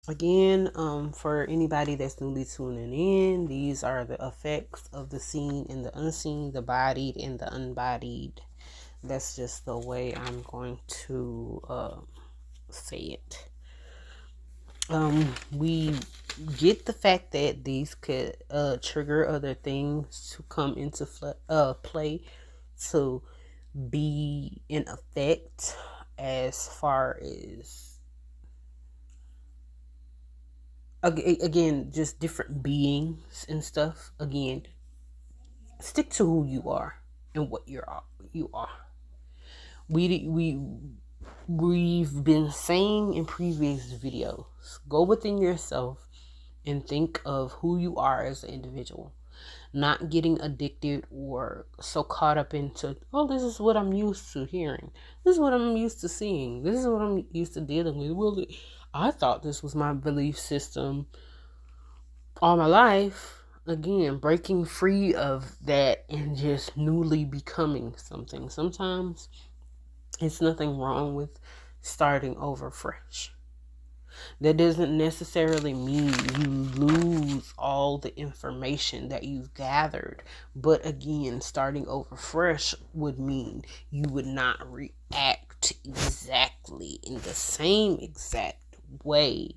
Again, for anybody that's newly tuning in, these are the effects of the seen and the unseen, the bodied and the unbodied. That's just the way I'm going to say it. We get the fact that these could trigger other things to come into play to be in effect, as far as, again, just different beings and stuff. Again, stick to who you are and what you are. We've been saying in previous videos, go within yourself and think of who you are as an individual, not getting addicted or so caught up into, oh, this is what I'm used to hearing, this is what I'm used to seeing, this is what I'm used to dealing with. Well, I thought this was my belief system all my life. Again, breaking free of that and just newly becoming something. Sometimes it's nothing wrong with starting over fresh. That doesn't necessarily mean you lose all the information that you've gathered. But again, starting over fresh would mean you would not react exactly in the same exact way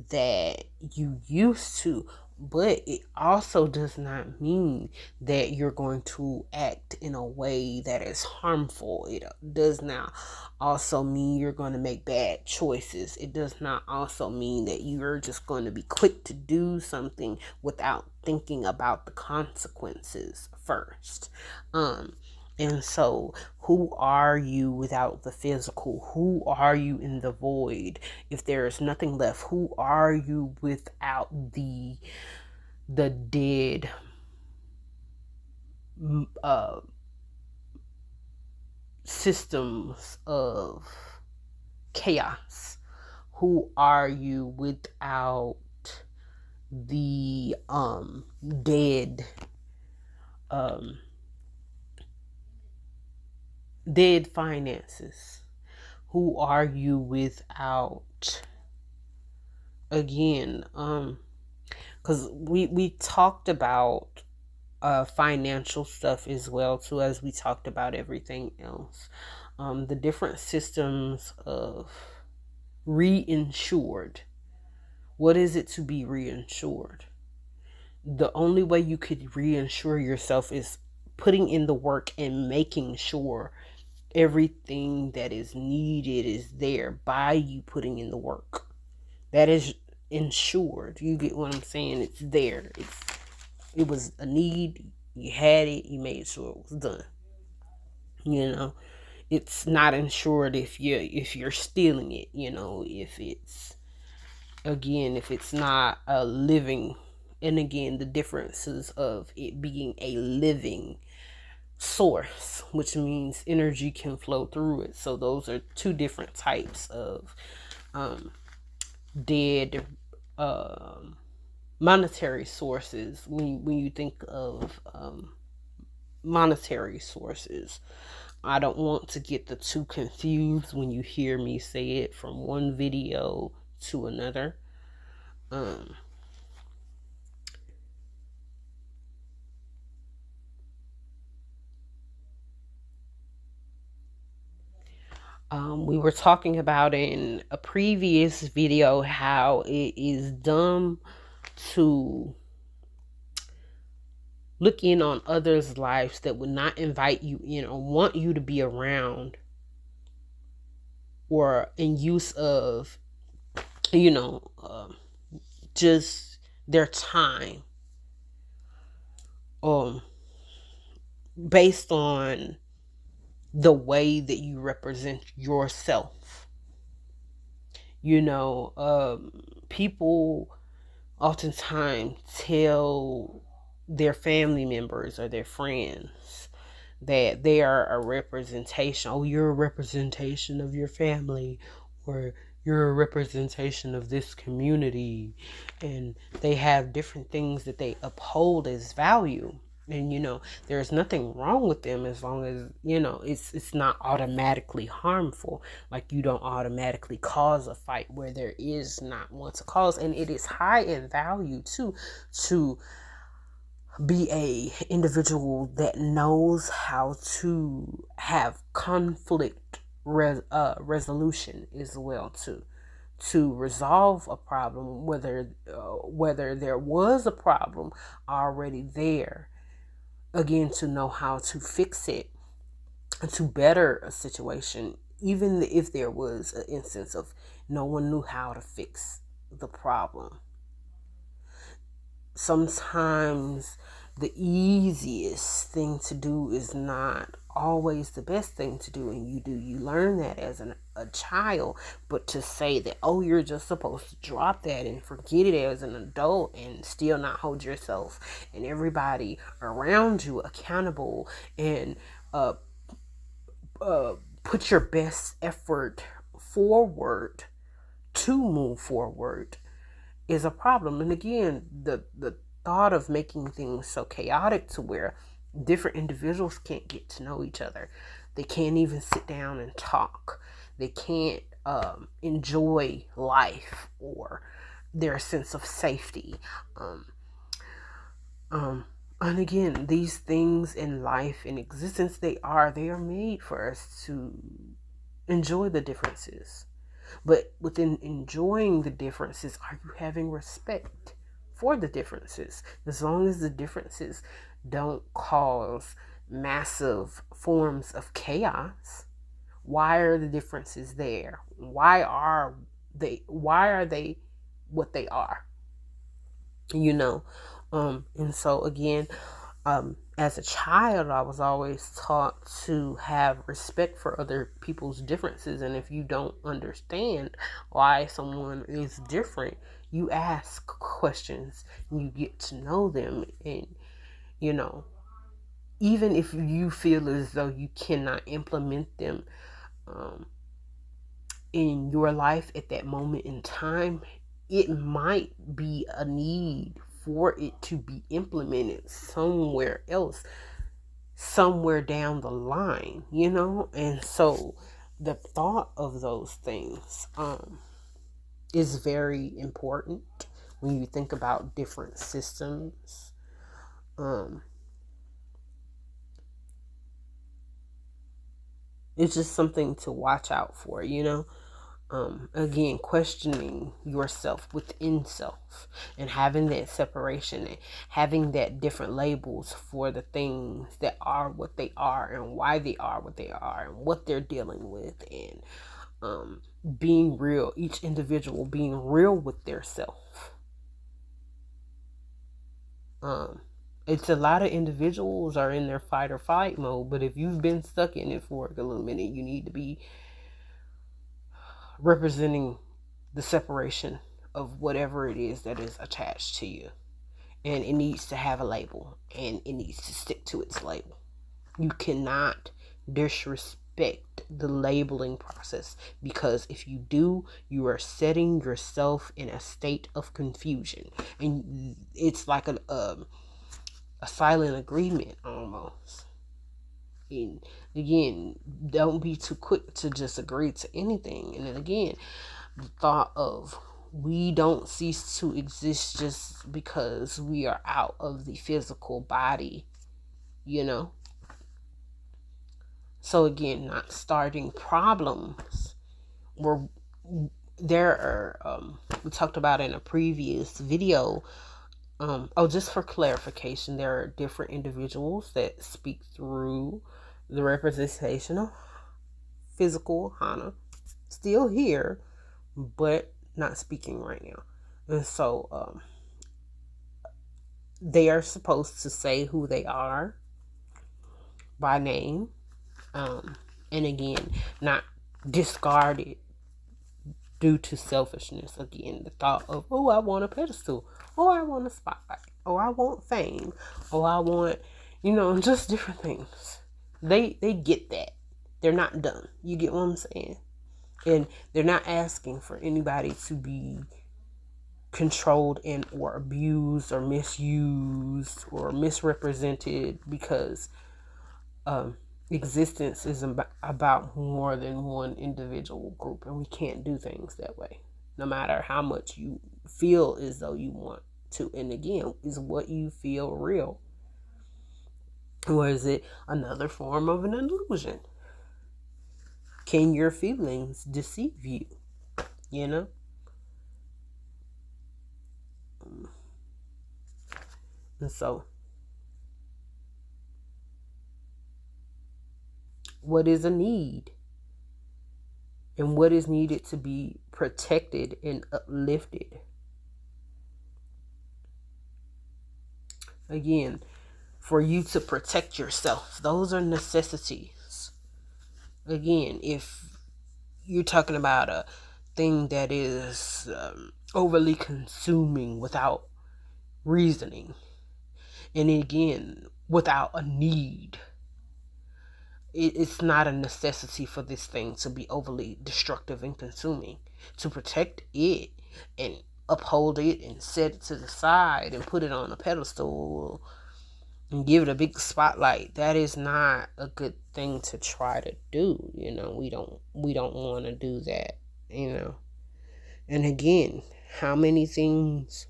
that you used to. But it also does not mean that you're going to act in a way that is harmful. It does not also mean you're going to make bad choices. It does not also mean that you're just going to be quick to do something without thinking about the consequences first. And so, who are you without the physical? Who are you in the void? If there is nothing left, who are you without the dead systems of chaos? Who are you without the dead dead finances? Who are you without, again, because we talked about financial stuff as well too, as we talked about everything else. The different systems of reinsured. What is it to be reinsured? The only way you could reinsure yourself is putting in the work and making sure everything that is needed is there by you putting in the work. That is insured. You get what I'm saying? It's there. It was a need. You had it. You made sure it was done. You know, it's not insured if you're stealing it. You know, if it's not a living, and again, the differences of it being a living source, which means energy can flow through it. So those are two different types of dead monetary sources. When you think of monetary sources, I don't want to get the two confused when you hear me say it from one video to another. We were talking about in a previous video how it is dumb to look in on others' lives that would not invite you in or want you to be around, or in use of, just their time, based on the way that you represent yourself. People oftentimes tell their family members or their friends that they are a representation. Oh, you're a representation of your family, or you're a representation of this community. And they have different things that they uphold as value. And there's nothing wrong with them as long as it's not automatically harmful. Like, you don't automatically cause a fight where there is not one to cause. And it is high in value too to be a individual that knows how to have conflict resolution as well too, to resolve a problem, whether there was a problem already there. Again, to know how to fix it, to better a situation, even if there was an instance of no one knew how to fix the problem. Sometimes the easiest thing to do is not always the best thing to do, and you learn that as a child. But to say that, oh, you're just supposed to drop that and forget it as an adult and still not hold yourself and everybody around you accountable, and put your best effort forward to move forward, is a problem. And again, the thought of making things so chaotic to where different individuals can't get to know each other. They can't even sit down and talk. They can't enjoy life or their sense of safety. And again, these things in life, in existence, they are made for us to enjoy the differences. But within enjoying the differences, are you having respect for the differences? As long as the differences don't cause massive forms of chaos, why are the differences there? Why are they what they are? And so again, as a child, I was always taught to have respect for other people's differences. And if you don't understand why someone is different, you ask questions, you get to know them. And, even if you feel as though you cannot implement them in your life at that moment in time, it might be a need for it to be implemented somewhere else, somewhere down the line, and so the thought of those things is very important when you think about different systems. It's just something to watch out for, again, questioning yourself within self and having that separation and having that different labels for the things that are what they are and why they are what they are and what they're dealing with, and being real, each individual being real with their self. It's a lot of individuals are in their fight or flight mode, but if you've been stuck in it for a little minute, you need to be representing the separation of whatever it is that is attached to you. And it needs to have a label, and it needs to stick to its label. You cannot disrespect the labeling process, because if you do, you are setting yourself in a state of confusion. And it's like a silent agreement almost. And again, don't be too quick to just agree to anything. And then again, the thought of we don't cease to exist just because we are out of the physical body, So again, not starting problems where there are, we talked about in a previous video. Just for clarification, there are different individuals that speak through the representation of physical Hana, still here, but not speaking right now. And so they are supposed to say who they are by name, and again, not discard it due to selfishness. Again, the thought of, oh, I want a pedestal, or I want a spotlight, or I want fame, or I want, just different things. They get that. They're not dumb. You get what I'm saying? And they're not asking for anybody to be controlled and or abused or misused or misrepresented, because existence is about more than one individual group, and we can't do things that way, no matter how much you feel as though you want to. And again, is what you feel real, or is it another form of an illusion? Can your feelings deceive you? You know? And so, what is a need? And what is needed to be protected and uplifted? Again, for you to protect yourself, those are necessities. Again, if you're talking about a thing that is overly consuming without reasoning, and again, without a need, it's not a necessity for this thing to be overly destructive and consuming. To protect it and uphold it and set it to the side and put it on a pedestal and give it a big spotlight, that is not a good thing to try to do. You know, we don't want to do that, you know. And again, how many things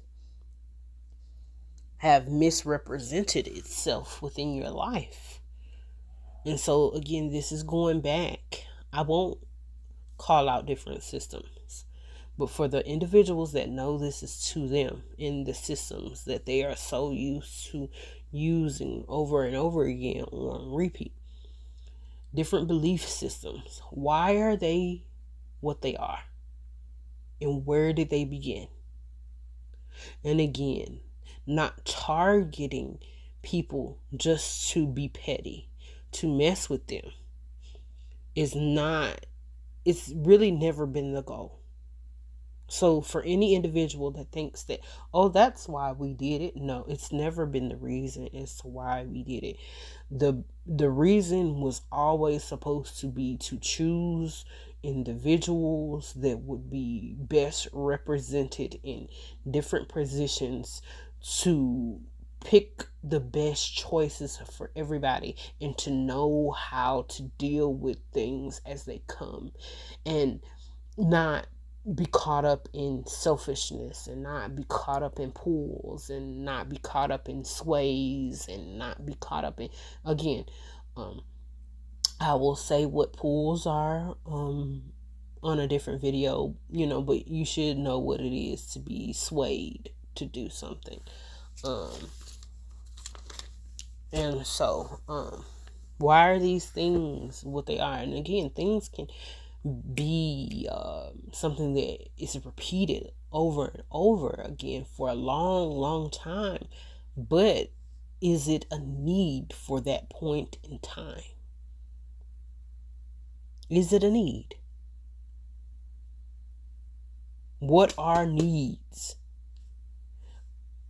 have misrepresented itself within your life? And so again, this is going back. I won't call out different systems, but for the individuals that know this is to them in the systems that they are so used to using over and over again on repeat, different belief systems, why are they what they are? And where did they begin? And again, not targeting people just to be petty, to mess with them, it's really never been the goal. So for any individual that thinks that, oh, that's why we did it, no, it's never been the reason as to why we did it. The reason was always supposed to be to choose individuals that would be best represented in different positions, to pick the best choices for everybody, and to know how to deal with things as they come, and not be caught up in selfishness, and not be caught up in pools, and not be caught up in sways, and not be caught up in, again, I will say what pools are on a different video, you know, but you should know what it is to be swayed to do something. And so, why are these things what they are? And again, things can be something that is repeated over and over again for a long, long time. But is it a need for that point in time? Is it a need? What are needs?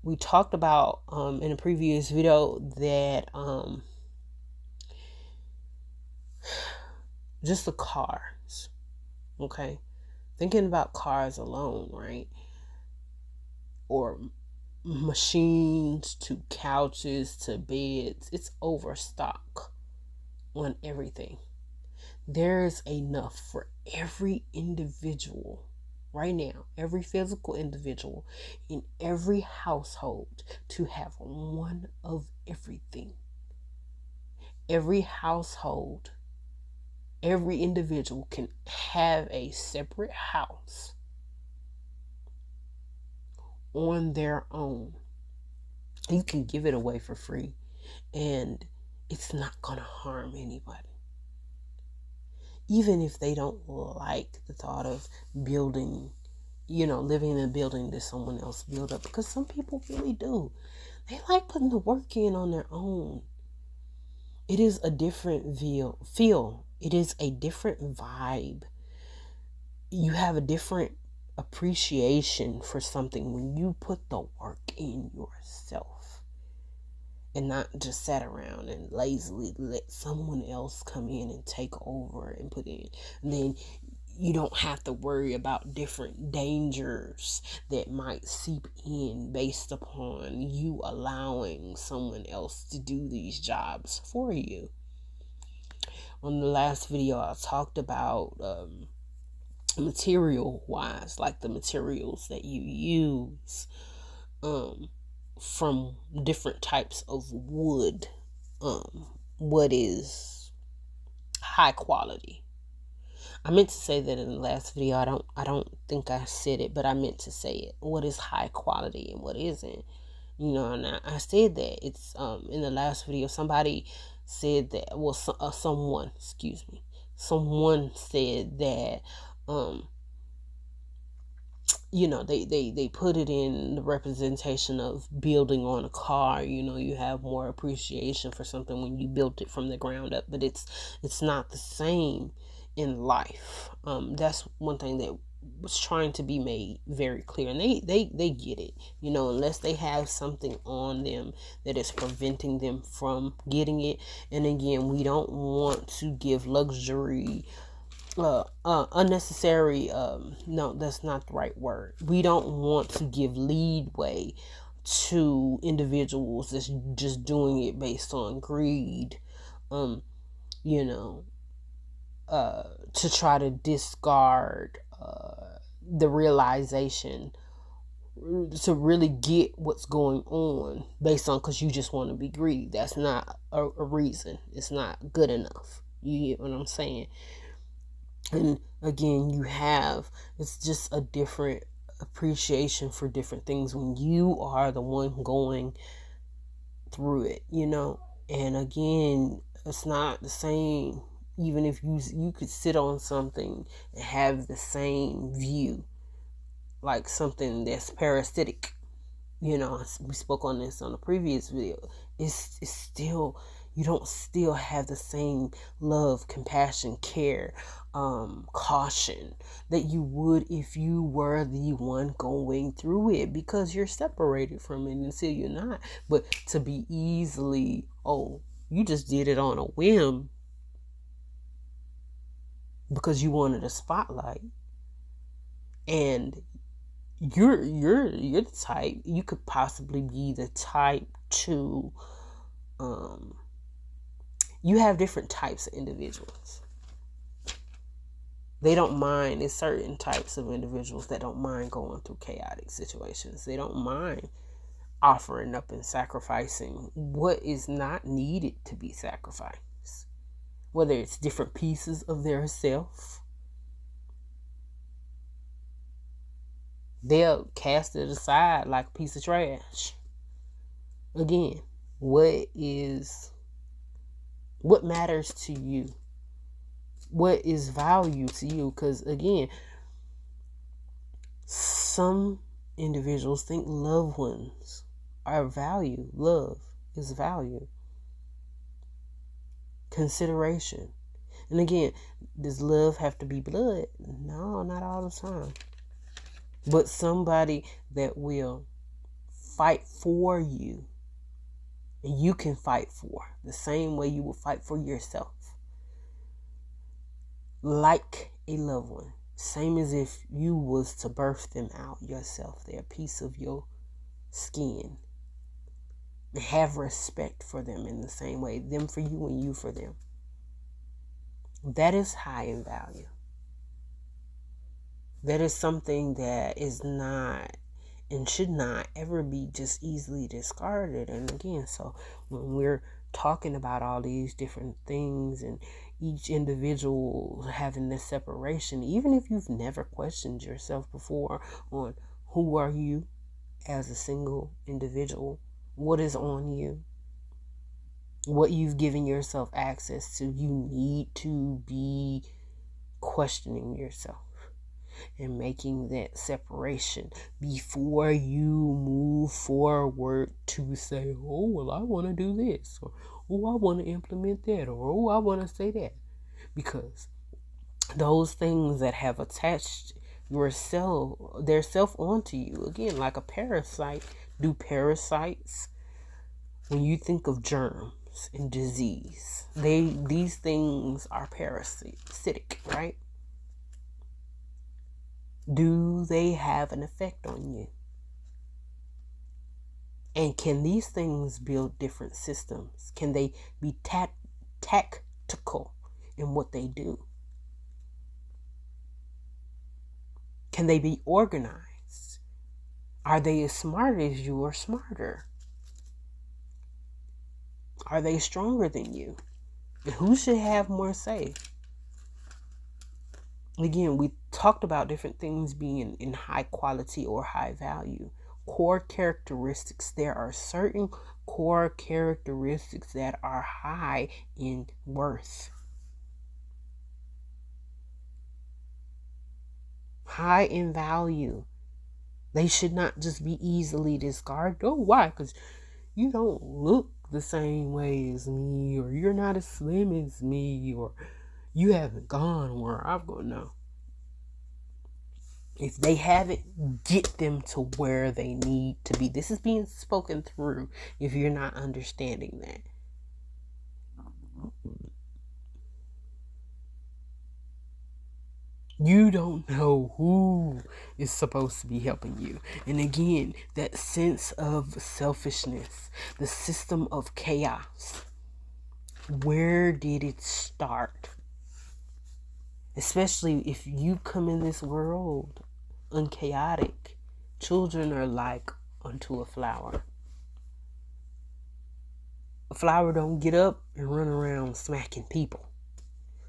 We talked about in a previous video that just the cars, okay? Thinking about cars alone, right? Or machines to couches to beds, it's overstock on everything. There's enough for every individual right now, every physical individual in every household to have one of everything. Every household, every individual can have a separate house on their own. You can give it away for free, and it's not going to harm anybody. Even if they don't like the thought of building, you know, living in a building that someone else built up, because some people really do. They like putting the work in on their own. It is a different feel. It is a different vibe. You have a different appreciation for something when you put the work in yourself, and not just sat around and lazily let someone else come in and take over and put in. And then you don't have to worry about different dangers that might seep in based upon you allowing someone else to do these jobs for you. On the last video, I talked about material wise, like the materials that you use from different types of wood. What is high quality? I meant to say that in the last video. I don't think I said it, but I meant to say it. What is high quality and what isn't? You know, and I said that it's in the last video. Somebody said that, well, someone said that you know, they put it in the representation of building on a car. You know, you have more appreciation for something when you built it from the ground up, but it's not the same in life. That's one thing that was trying to be made very clear, and they get it. You know, unless they have something on them that is preventing them from getting it. And again, we don't want to give luxury unnecessary, no, that's not the right word. We don't want to give leadway to individuals that's just doing it based on greed, you know, to try to discard the realization to really get what's going on based on because you just want to be greedy. That's not a reason. It's not good enough. You get what I'm saying? And again, it's just a different appreciation for different things when you are the one going through it, you know. And again, it's not the same. Even if you could sit on something and have the same view, like something that's parasitic, you know, we spoke on this on a previous video. It's still, you don't still have the same love, compassion, care, caution that you would if you were the one going through it, because you're separated from it until you're not. But to be easily, oh, you just did it on a whim because you wanted a spotlight, and you're the type, you could possibly be the type to you have different types of individuals. They don't mind. There's certain types of individuals that don't mind going through chaotic situations. They don't mind offering up and sacrificing what is not needed to be sacrificed, whether it's different pieces of their self. They'll cast it aside like a piece of trash. Again, what matters to you? What is value to you? Because again, some individuals think loved ones are value. Love is value. Consideration. And again, does love have to be blood? No, not all the time. But somebody that will fight for you, and you can fight for the same way you will fight for yourself, like a loved one, same as if you was to birth them out yourself. They're a piece of your skin. Have respect for them in the same way, them for you and you for them. That is high in value. That is something that is not and should not ever be just easily discarded. And again, so when we're talking about all these different things and each individual having this separation, even if you've never questioned yourself before on who are you as a single individual, what is on you, what you've given yourself access to, you need to be questioning yourself and making that separation before you move forward to say, oh, well, I want to do this, or oh, I want to implement that, or oh, I want to say that. Because those things that have attached their self onto you, again, like a parasite. Do parasites, when you think of germs and disease, these things are parasitic, right? Do they have an effect on you? And can these things build different systems? Can they be tactical in what they do? Can they be organized? Are they as smart as you or smarter? Are they stronger than you? And who should have more say? Again, we talked about different things being in high quality or high value. Core characteristics. There are certain core characteristics that are high in worth, high in value. They should not just be easily discarded. Oh, why? Because you don't look the same way as me, or you're not as slim as me, or you haven't gone where I've gone. No. If they haven't, get them to where they need to be. This is being spoken through if you're not understanding that. You don't know who is supposed to be helping you. And again, that sense of selfishness, the system of chaos. Where did it start? Especially if you come in this world unchaotic. Children are like unto a flower. A flower don't get up and run around smacking people.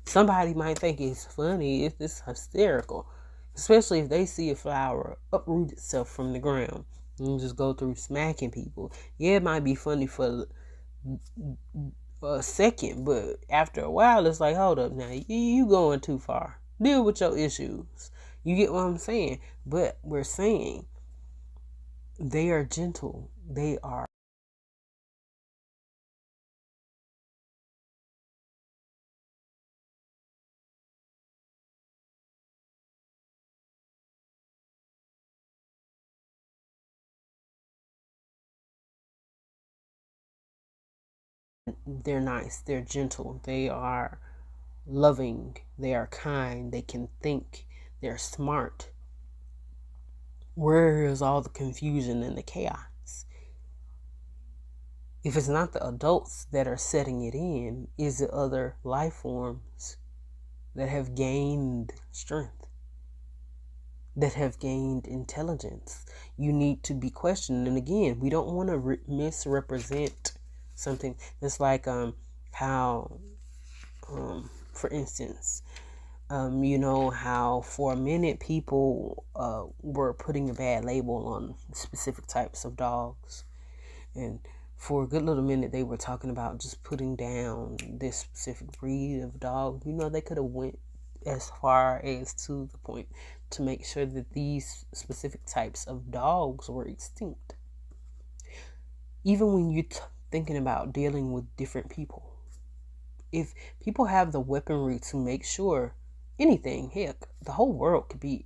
Somebody might think it's funny, it's hysterical, especially if they see a flower uproot itself from the ground and just go through smacking people. Yeah, it might be funny for a second, but after a while, it's like, hold up now, you going too far. Deal with your issues. You get what I'm saying? But we're saying they are gentle. They're nice. They're gentle. They are loving. They are kind. They can think. They're smart. Where is all the confusion and the chaos? If it's not the adults that are setting it in, is it other life forms that have gained strength, that have gained intelligence? You need to be questioned. And again, we don't want to misrepresent something. It's like how, for instance, you know how for a minute people were putting a bad label on specific types of dogs, and for a good little minute they were talking about just putting down this specific breed of dog. You know, they could have went as far as to the point to make sure that these specific types of dogs were extinct. Even when you're thinking about dealing with different people, if people have the weaponry to make sure anything, heck, the whole world could be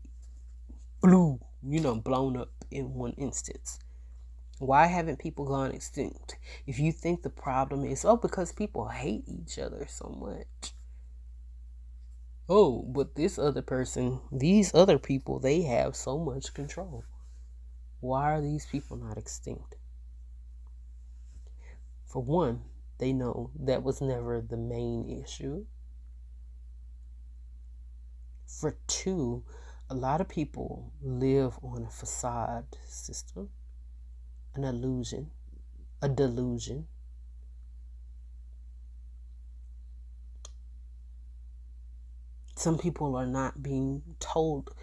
blown up in one instance. Why haven't people gone extinct? If you think the problem is, because people hate each other so much. Oh, but this other person, these other people, they have so much control. Why are these people not extinct? For one, they know that was never the main issue. For two, a lot of people live on a facade system, an illusion, a delusion. Some people are not being told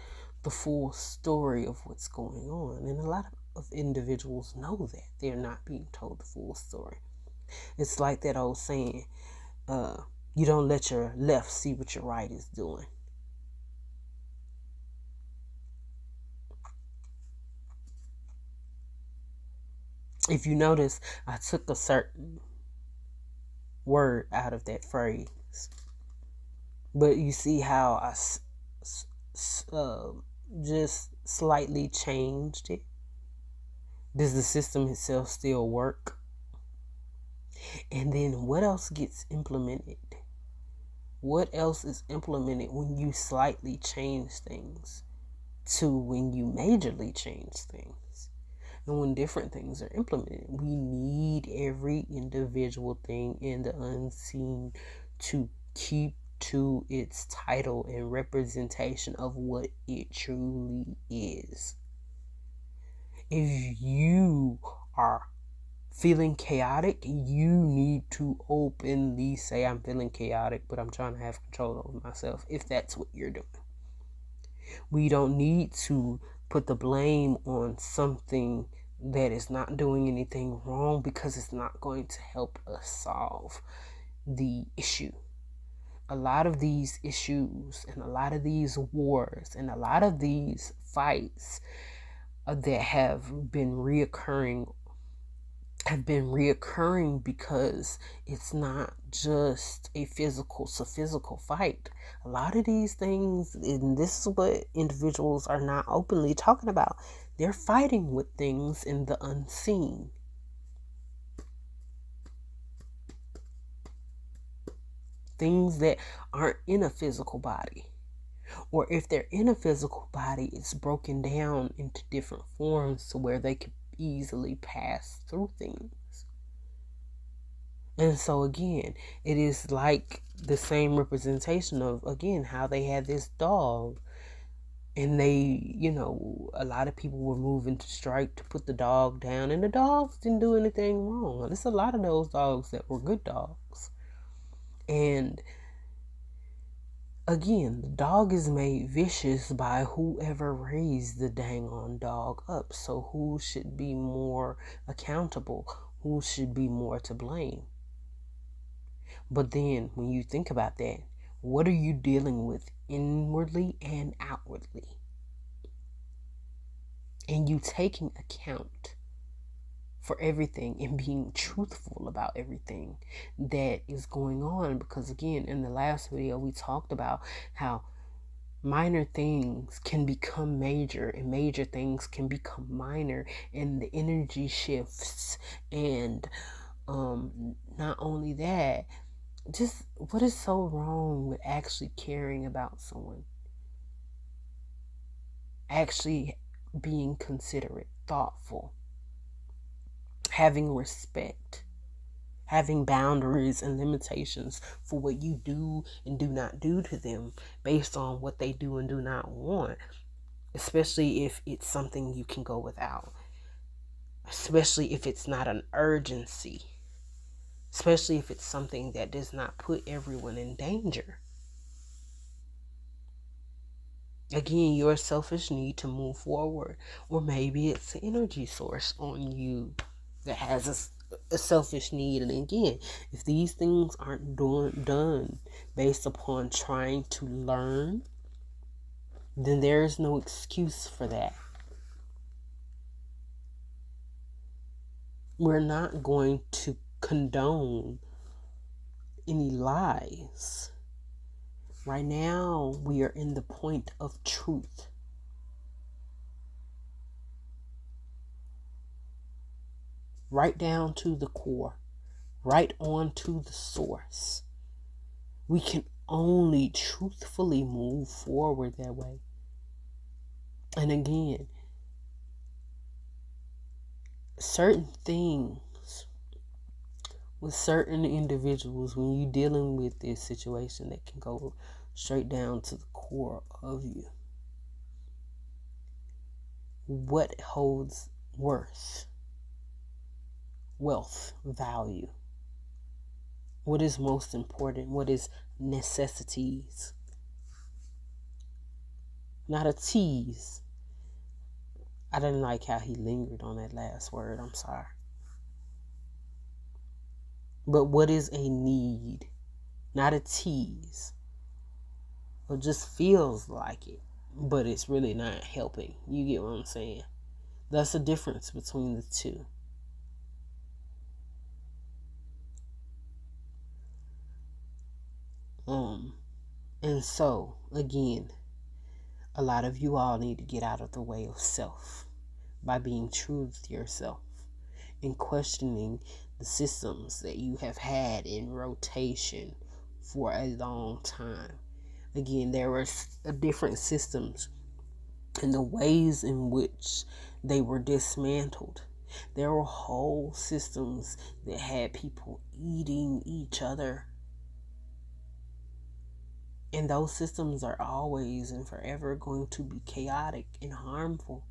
the full story of what's going on. And a lot of individuals know that they're not being told the full story. It's like that old saying, you don't let your left see what your right is doing. If you notice, I took a certain word out of that phrase. But you see how I just slightly changed it? Does the system itself still work? And then what else gets implemented? What else is implemented when you slightly change things? to when you majorly change things and when different things are implemented. We need every individual thing in the unseen to keep to its title and representation of what it truly is. If you are feeling chaotic, you need to openly say, I'm feeling chaotic, but I'm trying to have control over myself, if that's what you're doing. We don't need to put the blame on something that is not doing anything wrong, because it's not going to help us solve the issue. A lot of these issues and a lot of these wars and a lot of these fights that have been reoccurring because it's not just a physical fight. A lot of these things, and this is what individuals are not openly talking about, they're fighting with things in the unseen. Things that aren't in a physical body. Or if they're in a physical body, it's broken down into different forms to where they can easily pass through things. And so again, it is like the same representation of, again, how they had this dog. And they, a lot of people were moving to strike to put the dog down. And the dogs didn't do anything wrong. There's a lot of those dogs that were good dogs. And again, the dog is made vicious by whoever raised the dang on dog up. So who should be more accountable? Who should be more to blame? But then when you think about that, what are you dealing with inwardly and outwardly? And you taking account for everything and being truthful about everything that is going on. Because again, in the last video, we talked about how minor things can become major and major things can become minor, and the energy shifts. And not only that, just what is so wrong with actually caring about someone? Actually being considerate, thoughtful, having respect, having boundaries and limitations for what you do and do not do to them based on what they do and do not want, especially if it's something you can go without, especially if it's not an urgency, especially if it's something that does not put everyone in danger. Again, your selfish need to move forward, or maybe it's an energy source on you that has a selfish need. And again, if these things aren't done based upon trying to learn, then there is no excuse for that. We're not going to condone any lies. Right now, we are in the point of truth. Right down to the core. Right on to the source. We can only truthfully move forward that way. And again, certain things with certain individuals, when you're dealing with this situation, that can go straight down to the core of you. What holds worth, wealth, value? What is most important? What is necessities? Not a tease. I didn't like how he lingered on that last word. I'm sorry. But what is a need? Not a tease. It just feels like it, but it's really not helping. You get what I'm saying? That's the difference between the two. And so, again, a lot of you all need to get out of the way of self by being true with yourself and questioning the systems that you have had in rotation for a long time. Again, there were different systems and the ways in which they were dismantled. There were whole systems that had people eating each other. And those systems are always and forever going to be chaotic and harmful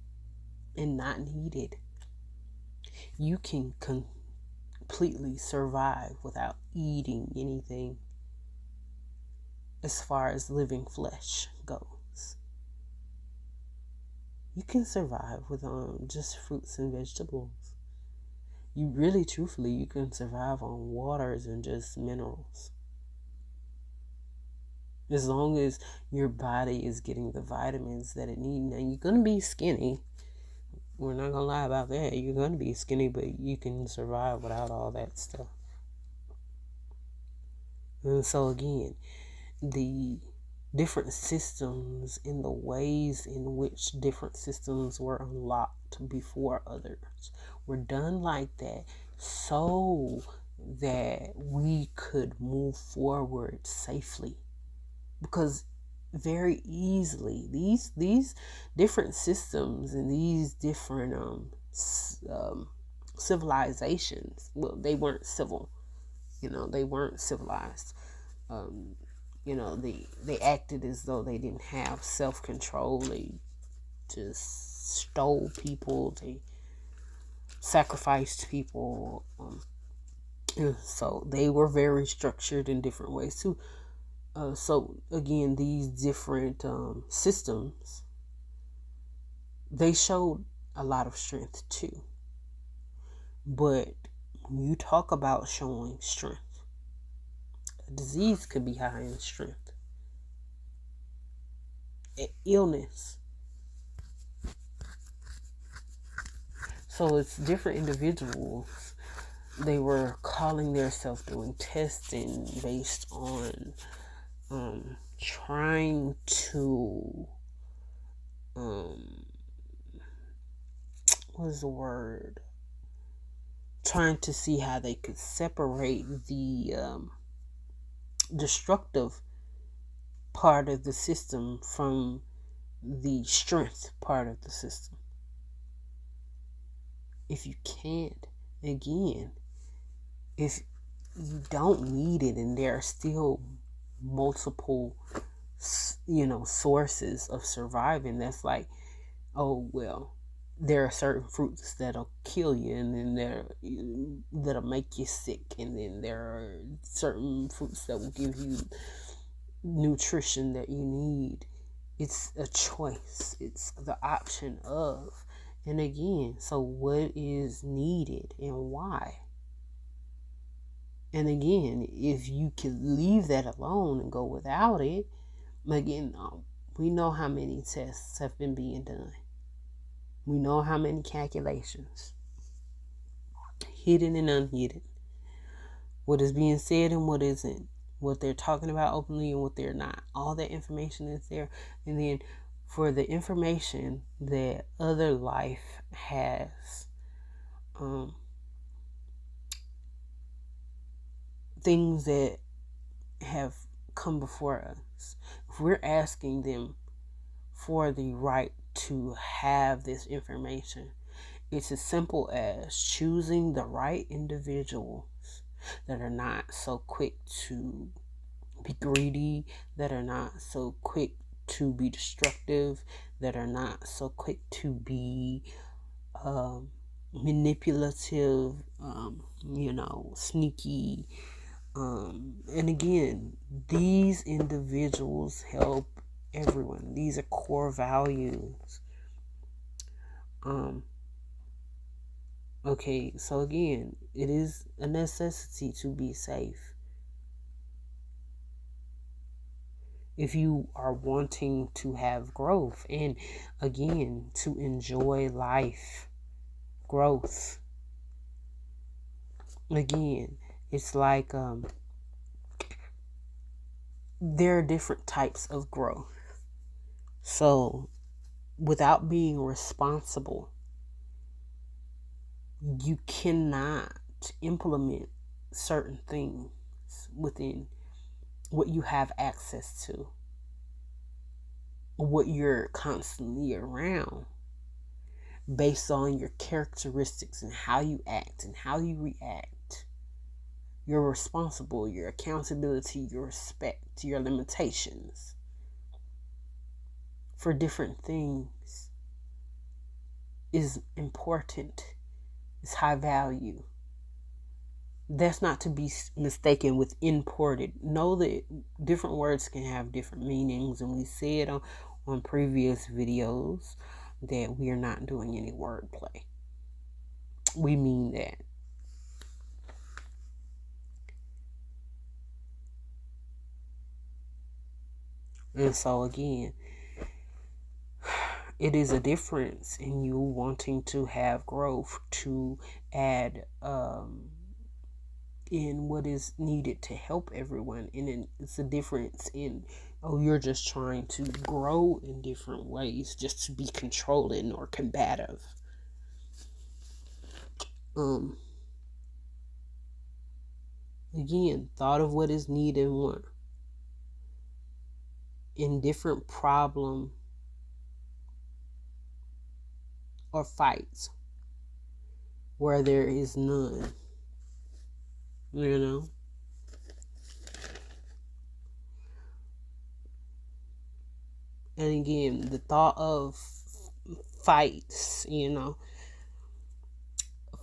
and not needed. You can completely survive without eating anything as far as living flesh goes. You can survive with just fruits and vegetables. You really, truthfully, you can survive on waters and just minerals. As long as your body is getting the vitamins that it needs. Now, you're going to be skinny. We're not going to lie about that. You're going to be skinny, but you can survive without all that stuff. And so, again, the different systems and the ways in which different systems were unlocked before others were done like that so that we could move forward safely. Because very easily these different systems and these different civilizations, well, they weren't civil, they weren't civilized. They acted as though they didn't have self-control. They just stole people. They sacrificed people. So they were very structured in different ways too. So again, these different systems, they showed a lot of strength too. But when you talk about showing strength, a disease could be high in strength. An illness. So it's different individuals. They were calling themselves doing testing based on trying to trying to see how they could separate the destructive part of the system from the strength part of the system. If you can't, again, if you don't need it and there are still multiple sources of surviving, that's like, oh well, there are certain fruits that'll kill you, and then that'll make you sick, and then there are certain fruits that will give you nutrition that you need. It's a choice. It's the option of. And again, so what is needed and why? And again, if you can leave that alone and go without it, again, we know how many tests have been being done. We know how many calculations, hidden and unhidden, what is being said and what isn't, what they're talking about openly and what they're not. All that information is there. And then for the information that other life has, things that have come before us, if we're asking them for the right to have this information, it's as simple as choosing the right individuals that are not so quick to be greedy, that are not so quick to be destructive, that are not so quick to be manipulative, sneaky. And again, these individuals help everyone. These are core values. Okay, so again, it is a necessity to be safe. If you are wanting to have growth and again, to enjoy life, growth. Again, it's like there are different types of growth. So without being responsible, you cannot implement certain things within what you have access to. what you're constantly around based on your characteristics and how you act and how you react. Your responsible, your accountability, your respect, your limitations for different things is important, is high value. That's not to be mistaken with imported. Know that different words can have different meanings, and we said on previous videos that we are not doing any wordplay. We mean that. And so again, it is a difference in you wanting to have growth, to add in what is needed to help everyone. And it's a difference in, oh, you're just trying to grow in different ways just to be controlling or combative. Again, thought of what is needed and want in different problem or fights where there is none. You know? And again, the thought of fights,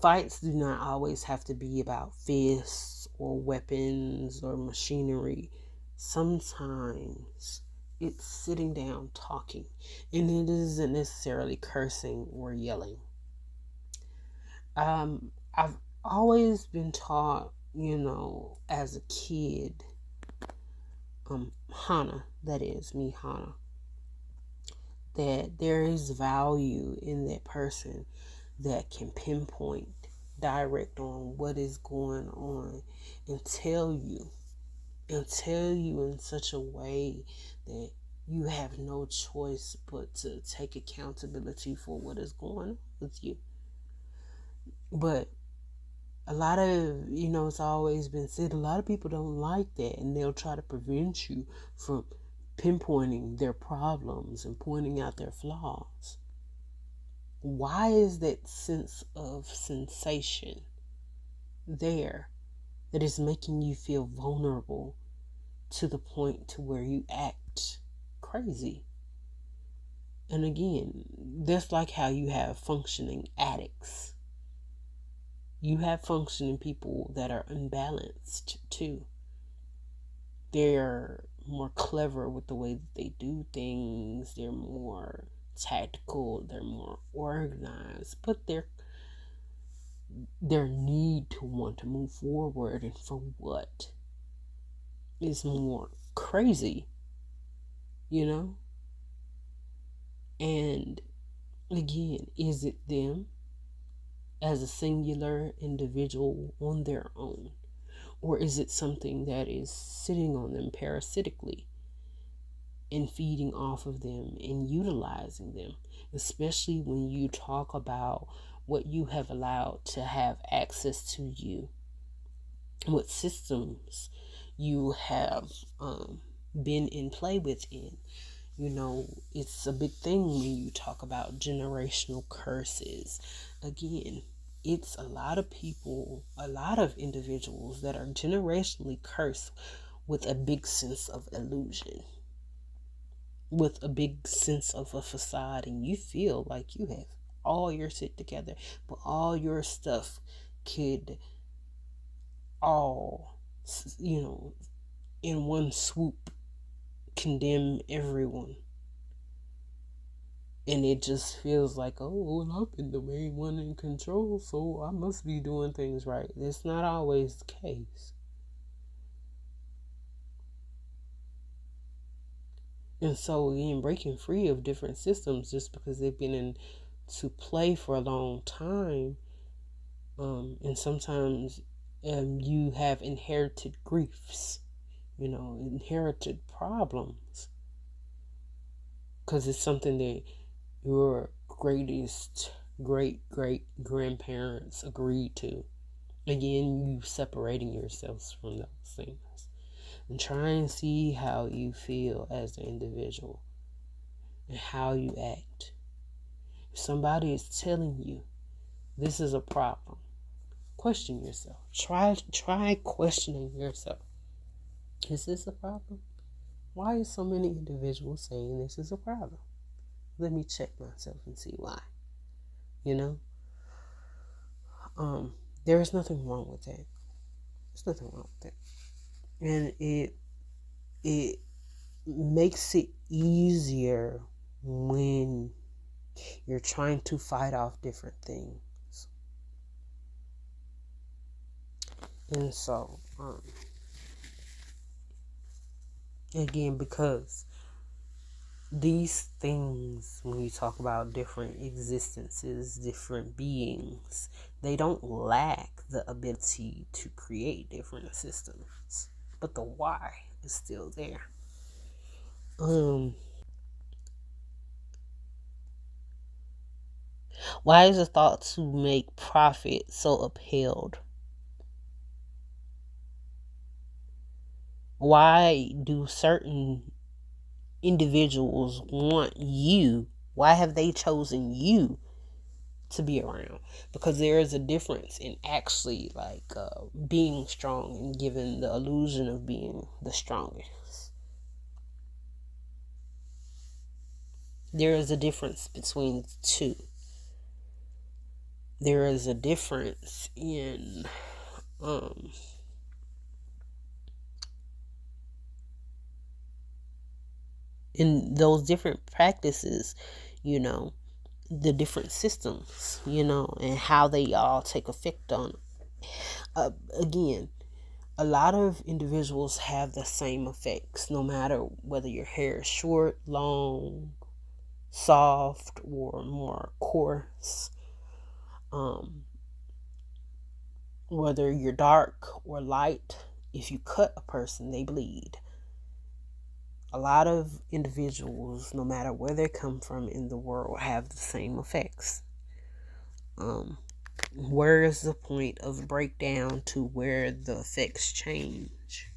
fights do not always have to be about fists or weapons or machinery. Sometimes it's sitting down talking, and it isn't necessarily cursing or yelling. I've always been taught, as a kid, Hana, that there is value in that person that can pinpoint direct on what is going on and tell you in such a way that you have no choice but to take accountability for what is going on with you. But a lot of, it's always been said, a lot of people don't like that, and they'll try to prevent you from pinpointing their problems and pointing out their flaws. Why is that sense of sensation there that is making you feel vulnerable to the point to where you act crazy? And again, that's like how you have functioning addicts. You have functioning people that are unbalanced too. They're more clever with the way that they do things. They're more tactical. They're more organized. But their need to want to move forward and for what is more crazy, And again, is it them as a singular individual on their own? Or is it something that is sitting on them parasitically and feeding off of them and utilizing them? Especially when you talk about what you have allowed to have access to you, what systems you have been in play within. It's a big thing when you talk about generational curses. Again, it's a lot of people, a lot of individuals that are generationally cursed with a big sense of illusion, with a big sense of a facade, and you feel like you have all your shit together, but all your stuff could all, in one swoop condemn everyone. And it just feels like, oh, well, I've been the main one in control, so I must be doing things right. That's not always the case. And so, again, breaking free of different systems just because they've been into play for a long time, and sometimes you have inherited griefs, inherited problems, because it's something that your greatest great-great-grandparents agreed to. Again, you separating yourselves from those things and try and see how you feel as an individual. and how you act. If somebody is telling you this is a problem, question yourself. Try questioning yourself. Is this a problem? Why is so many individuals saying this is a problem? Let me check myself and see why. You know? There is nothing wrong with that. There's nothing wrong with that. And it makes it easier when you're trying to fight off different things. And so, again, because these things, when you talk about different existences, different beings, they don't lack the ability to create different systems, but the why is still there. Why is the thought to make profit so upheld? Why do certain individuals want you? Why have they chosen you to be around? Because there is a difference in actually being strong and giving the illusion of being the strongest. There is a difference between the two. There is a difference in those different practices, the different systems, and how they all take effect on it. Again, a lot of individuals have the same effects, no matter whether your hair is short, long, soft, or more coarse. Whether you're dark or light, if you cut a person, they bleed. A lot of individuals, no matter where they come from in the world, have the same effects. Where is the point of breakdown to where the effects change?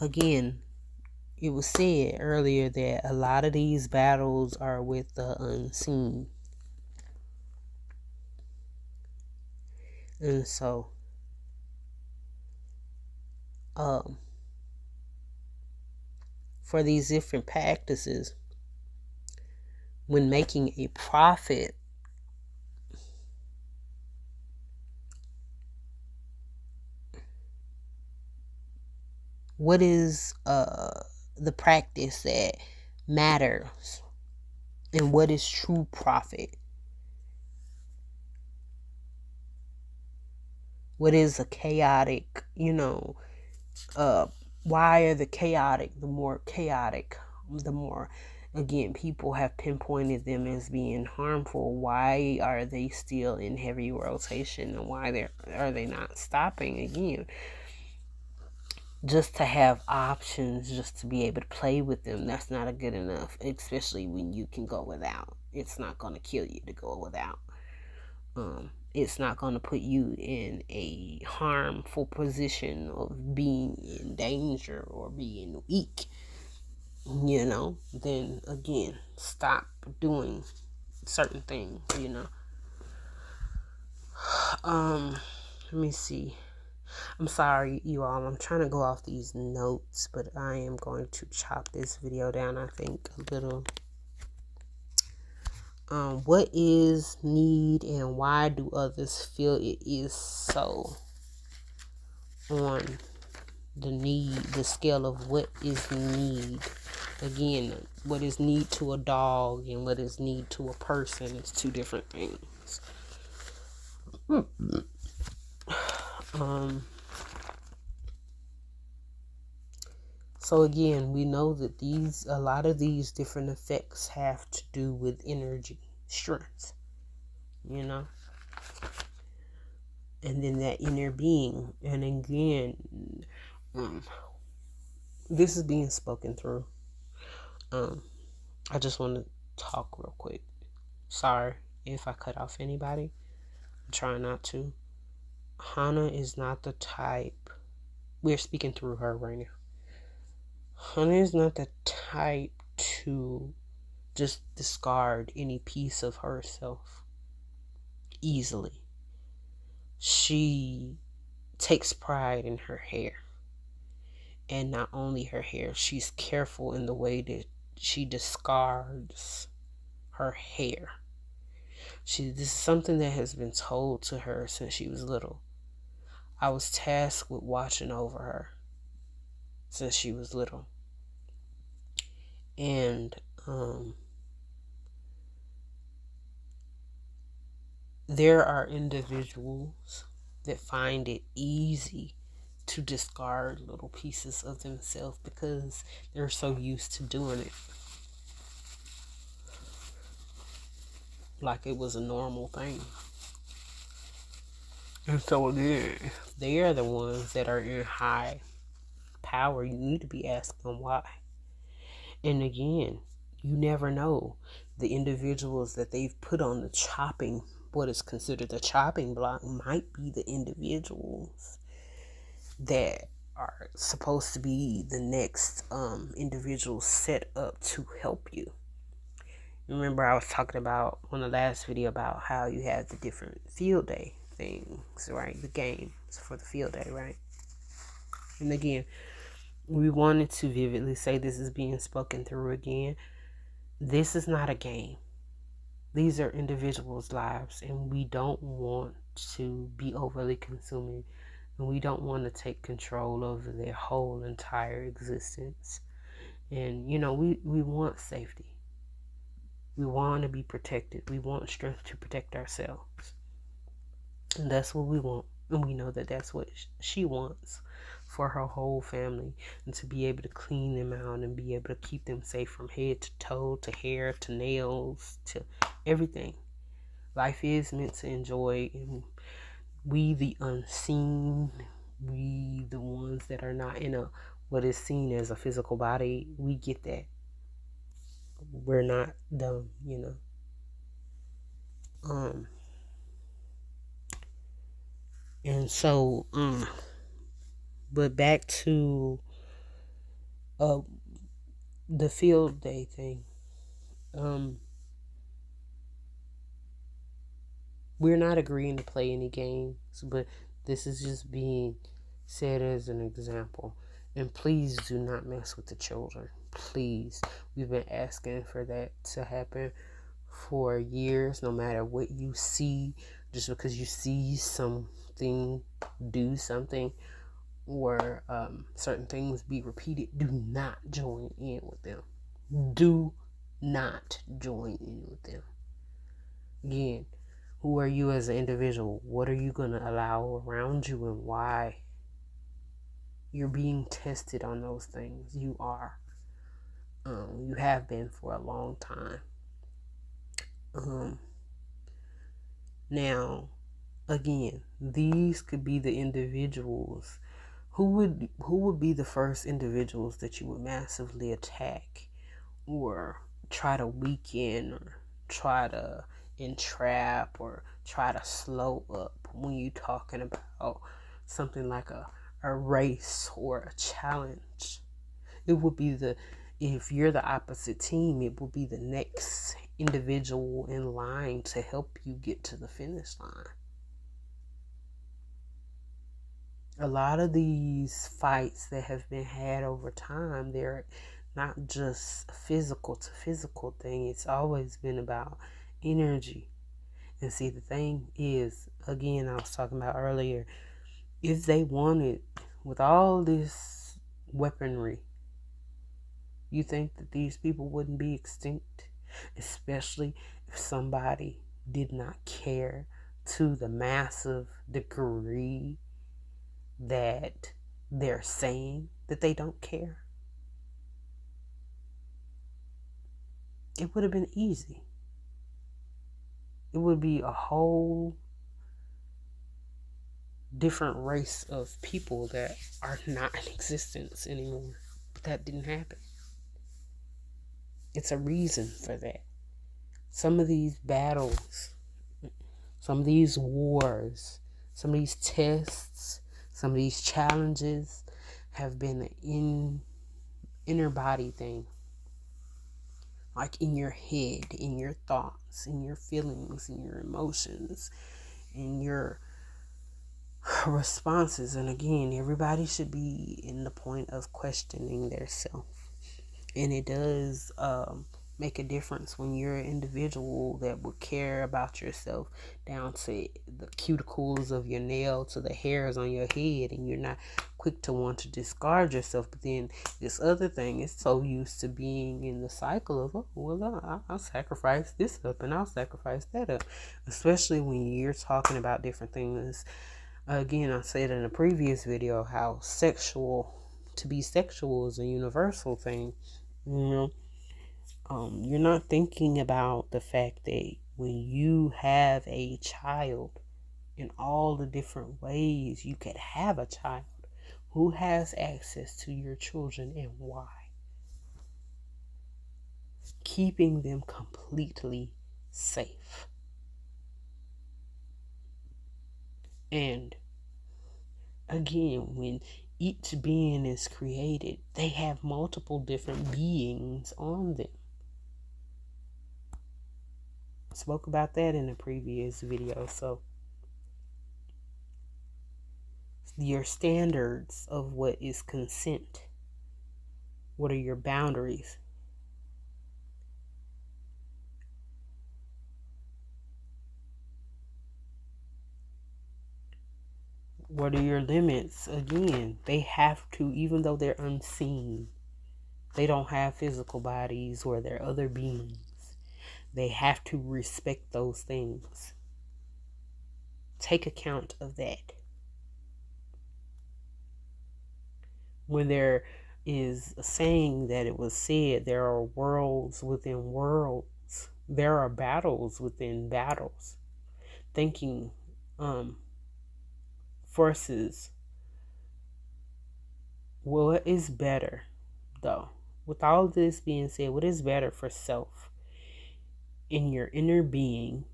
Again, it was said earlier that a lot of these battles are with the unseen. And so, for these different practices, when making a profit, what is the practice that matters, and what is true profit? What is a chaotic, why are the more chaotic, the more, again, people have pinpointed them as being harmful. Why are they still in heavy rotation, and why are they not stopping? Again, just to have options, just to be able to play with them, that's not a good enough, especially when you can go without. It's not going to kill you to go without. It's not going to put you in a harmful position of being in danger or being weak. Then again, stop doing certain things. Let me see. I'm sorry, you all. I'm trying to go off these notes, but I am going to chop this video down, I think, a little. What is need, and why do others feel it is so? On the scale of what is need. Again, what is need to a dog and what is need to a person is two different things. So again, we know that a lot of these different effects have to do with energy, strength, and then that inner being. And again, this is being spoken through. I just want to talk real quick. Sorry if I cut off anybody. I'm trying not to. Hannah is not the type. We're speaking through her right now. Honey is not the type to just discard any piece of herself easily. She takes pride in her hair. And not only her hair, she's careful in the way that she discards her hair. This is something that has been told to her since she was little. I was tasked with watching over her since she was little. And there are individuals that find it easy to discard little pieces of themselves because they're so used to doing it. Like it was a normal thing. And so again, they are the ones that are in high power. You need to be asking why. And again, you never know. The individuals that they've put on the chopping, what is considered the chopping block, might be the individuals that are supposed to be the next individuals set up to help you. Remember I was talking about on the last video about how you have the different field day things, right? The games for the field day, right? And again, we wanted to vividly say this is being spoken through again. This is not a game. These are individuals' lives, and we don't want to be overly consuming, and we don't want to take control over their whole entire existence. And you know, we want safety. We want to be protected. We want strength to protect ourselves. And that's what we want. And we know that that's what she wants for her whole family. And to be able to clean them out and be able to keep them safe from head to toe, to hair, to nails, to everything. Life is meant to enjoy. And we, the unseen, we, the ones that are not in what is seen as a physical body, we get that. We're not dumb, you know. And so, but back to the field day thing. We're not agreeing to play any games, but this is just being said as an example. And please do not mess with the children. Please. We've been asking for that to happen for years. No matter what you see, just because you see something, do something, or certain things be repeated, do not join in with them. Do not join in with them. Again, who are you as an individual? What are you going to allow around you and why? You're being tested on those things. You are. You have been for a long time. Now, again, these could be the individuals. Who would be the first individuals that you would massively attack or try to weaken or try to entrap or try to slow up when you're talking about something like a race or a challenge? It would be if you're the opposite team, it will be the next individual in line to help you get to the finish line. A lot of these fights that have been had over time, they're not just a physical to physical thing. It's always been about energy. And see, the thing is, again, I was talking about earlier, if they wanted, with all this weaponry, you think that these people wouldn't be extinct? Especially if somebody did not care to the massive degree that they're saying that they don't care. It would have been easy. It would be a whole different race of people that are not in existence anymore. But that didn't happen. It's a reason for that. Some of these battles, some of these wars, some of these tests, some of these challenges have been inner body thing, like in your head, in your thoughts, in your feelings, in your emotions, in your responses. And again, everybody should be in the point of questioning their self. And it does make a difference when you're an individual that will care about yourself down to the cuticles of your nail, to the hairs on your head, and you're not quick to want to discard yourself. But then this other thing is so used to being in the cycle of, oh, well, I'll sacrifice this up and I'll sacrifice that up, especially when you're talking about different things. Again, I said in a previous video how to be sexual is a universal thing. You know, you're not thinking about the fact that when you have a child, in all the different ways you could have a child, who has access to your children and why? Keeping them completely safe. And again, when each being is created, they have multiple different beings on them. I spoke about that in a previous video. So your standards of what is consent, what are your boundaries? What are your limits? Again, they have to, even though they're unseen, they don't have physical bodies or they're other beings, they have to respect those things. Take account of that. When there is a saying that it was said, there are worlds within worlds, there are battles within battles. Thinking forces, what is better though? With all this being said, what is better for self in your inner being?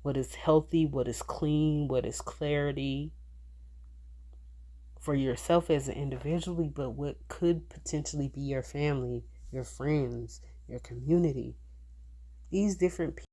What is healthy? What is clean? What is clarity for yourself as an individual, but what could potentially be your family, your friends, your community? These different people